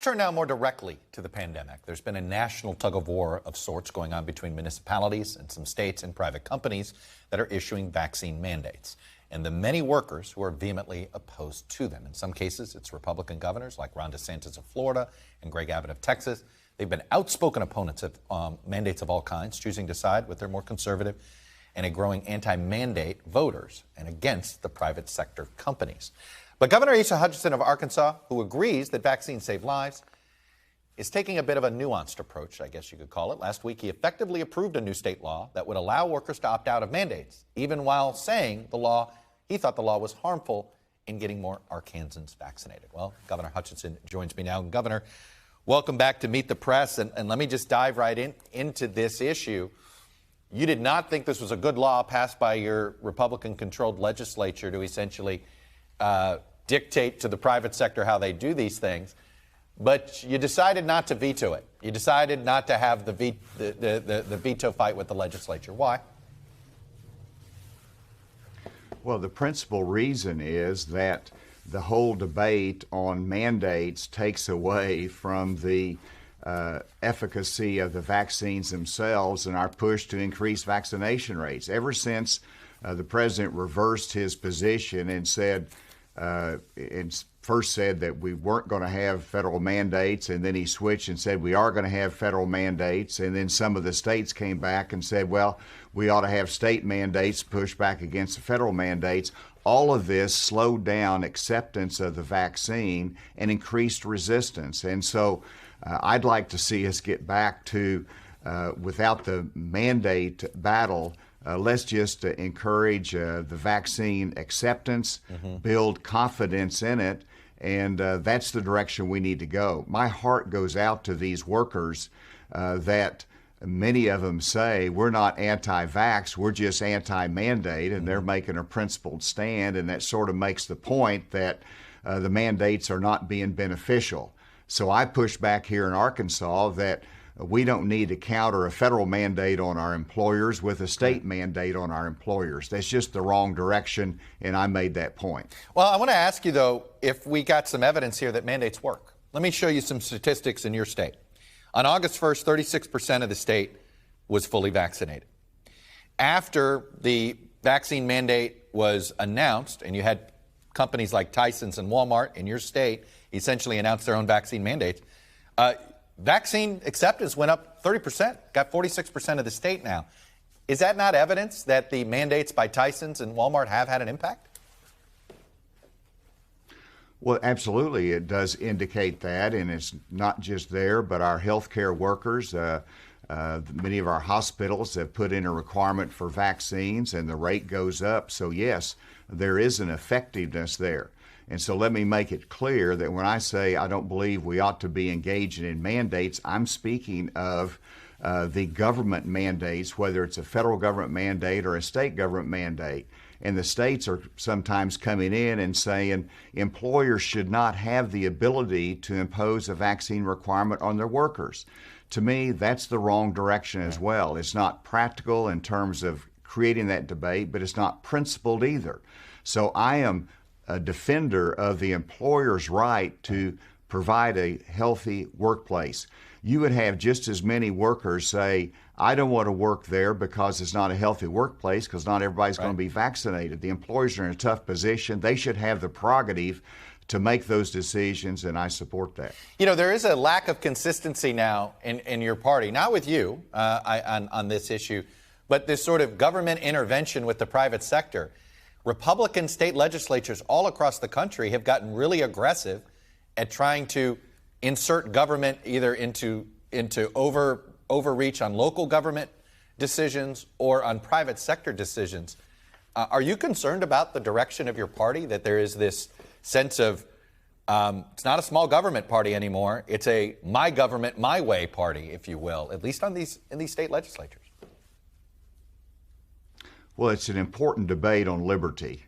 Turn now more directly to the pandemic. There's been a national tug-of-war of sorts going on between municipalities and some states and private companies that are issuing vaccine mandates, and the many workers who are vehemently opposed to them. In some cases, it's Republican governors like Ron DeSantis of Florida and Greg Abbott of Texas. They've been outspoken opponents of mandates of all kinds, choosing to side with their more conservative and a growing anti-mandate voters and against the private sector companies. But Governor Asa Hutchinson of Arkansas, who agrees that vaccines save lives, is taking a bit of a nuanced approach, I guess you could call it. Last week, he effectively approved a new state law that would allow workers to opt out of mandates, even while saying he thought the law was harmful in getting more Arkansans vaccinated. Well, Governor Hutchinson joins me now. Governor, welcome back to Meet the Press. And let me just dive right into this issue. You did not think this was a good law passed by your Republican-controlled legislature to essentially dictate to the private sector how they do these things, but you decided not to veto it. You decided not to have the veto fight with the legislature. Why? Well, the principal reason is that the whole debate on mandates takes away from the efficacy of the vaccines themselves and our push to increase vaccination rates. Ever since the president reversed his position and first said that we weren't going to have federal mandates, and then he switched and said we are going to have federal mandates, and then some of the states came back and said, well, we ought to have state mandates, push back against the federal mandates. All of this slowed down acceptance of the vaccine and increased resistance. And so I'd like to see us get back to, without the mandate battle, let's just encourage the vaccine acceptance, build confidence in it, and that's the direction we need to go. My heart goes out to these workers that many of them say, we're not anti-vax, we're just anti-mandate, and they're making a principled stand, and that sort of makes the point that the mandates are not being beneficial. So I push back here in Arkansas that we don't need to counter a federal mandate on our employers with a state mandate on our employers. That's just the wrong direction, and I made that point. Well, I want to ask you, though, if we got some evidence here that mandates work. Let me show you some statistics in your state. On August 1st, 36% of the state was fully vaccinated. After the vaccine mandate was announced, and you had companies like Tyson's and Walmart in your state essentially announce their own vaccine mandates, vaccine acceptance went up 30%, got 46% of the state now. Is that not evidence that the mandates by Tyson's and Walmart have had an impact? Well, absolutely. It does indicate that, and it's not just there, but our healthcare workers, many of our hospitals have put in a requirement for vaccines, and the rate goes up. So yes, there is an effectiveness there. And so let me make it clear that when I say I don't believe we ought to be engaging in mandates, I'm speaking of the government mandates, whether it's a federal government mandate or a state government mandate. And the states are sometimes coming in and saying employers should not have the ability to impose a vaccine requirement on their workers. To me, that's the wrong direction as well. It's not practical in terms of creating that debate, but it's not principled either. So I am a defender of the employer's right to provide a healthy workplace. You would have just as many workers say, I don't want to work there because it's not a healthy workplace because not everybody's going to be vaccinated. The employers are in a tough position. They should have the prerogative to make those decisions, and I support that. You know, there is a lack of consistency now in your party, not with you on this issue, but this sort of government intervention with the private sector. Republican state legislatures all across the country have gotten really aggressive at trying to insert government either into overreach on local government decisions or on private sector decisions. Are you concerned about the direction of your party, that there is this sense of it's not a small government party anymore, it's a my government, my way party, if you will, at least in these state legislatures? Well, it's an important debate on liberty.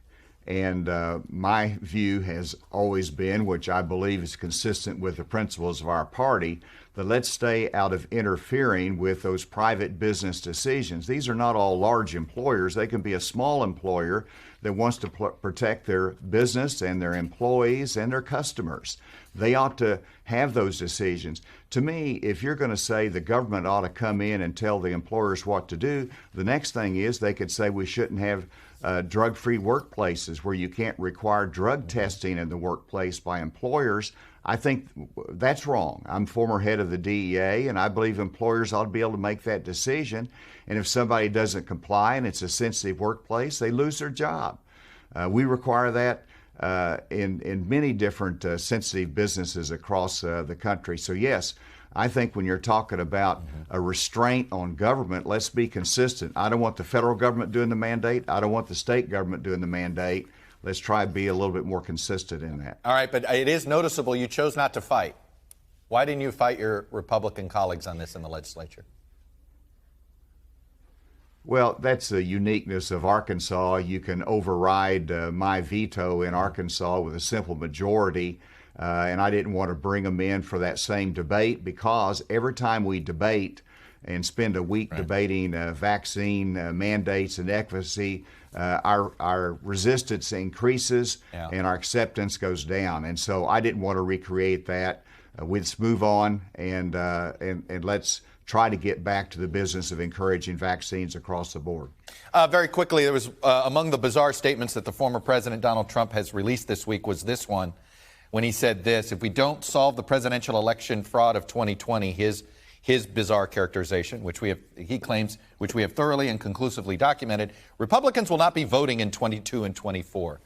And my view has always been, which I believe is consistent with the principles of our party, that let's stay out of interfering with those private business decisions. These are not all large employers. They can be a small employer that wants to protect their business and their employees and their customers. They ought to have those decisions. To me, if you're going to say the government ought to come in and tell the employers what to do, the next thing is they could say we shouldn't have drug-free workplaces where you can't require drug testing in the workplace by employers. I think that's wrong. I'm former head of the DEA, and I believe employers ought to be able to make that decision. And if somebody doesn't comply and it's a sensitive workplace, they lose their job. We require that in many different sensitive businesses across the country. So yes, I think when you're talking about a restraint on government, let's be consistent. I don't want the federal government doing the mandate. I don't want the state government doing the mandate. Let's try to be a little bit more consistent in that. All right, but it is noticeable you chose not to fight. Why didn't you fight your Republican colleagues on this in the legislature? Well, that's the uniqueness of Arkansas. You can override my veto in Arkansas with a simple majority, and I didn't want to bring them in for that same debate because every time we debate and spend a week debating vaccine mandates and efficacy, our resistance increases and our acceptance goes down. And so I didn't want to recreate that. Let's move on and let's try to get back to the business of encouraging vaccines across the board. Very quickly, there was among the bizarre statements that the former President Donald Trump has released this week was this one, when he said this: if we don't solve the presidential election fraud of 2020, his bizarre characterization, which he claims, which we have thoroughly and conclusively documented, Republicans will not be voting in 22 and 24.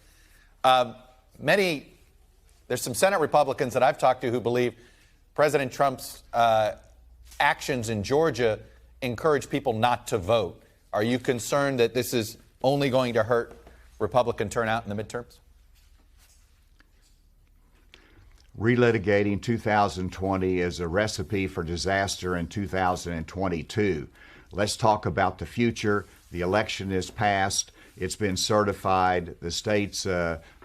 There's some Senate Republicans that I've talked to who believe President Trump's actions in Georgia encourage people not to vote. Are you concerned that this is only going to hurt Republican turnout in the midterms? Relitigating 2020 is a recipe for disaster in 2022. Let's talk about the future. The election is passed. It's been certified. The states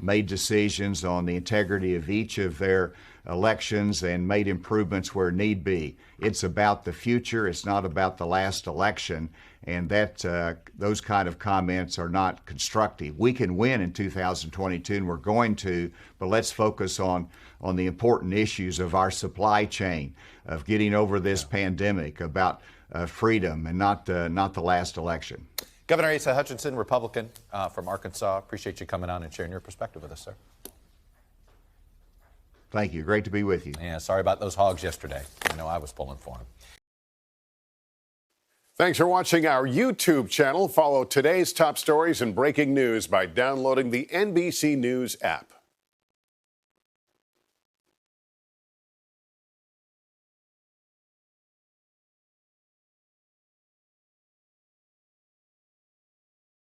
made decisions on the integrity of each of their elections and made improvements where need be. It's about the future. It's not about the last election. And those kind of comments are not constructive. We can win in 2022, and we're going to, but let's focus on the important issues of our supply chain, of getting over this pandemic, about freedom, and not the last election. Governor Asa Hutchinson, Republican from Arkansas, appreciate you coming on and sharing your perspective with us, sir. Thank you. Great to be with you. Yeah, sorry about those hogs yesterday. I know I was pulling for them. Thanks for watching our YouTube channel. Follow today's top stories and breaking news by downloading the NBC News app.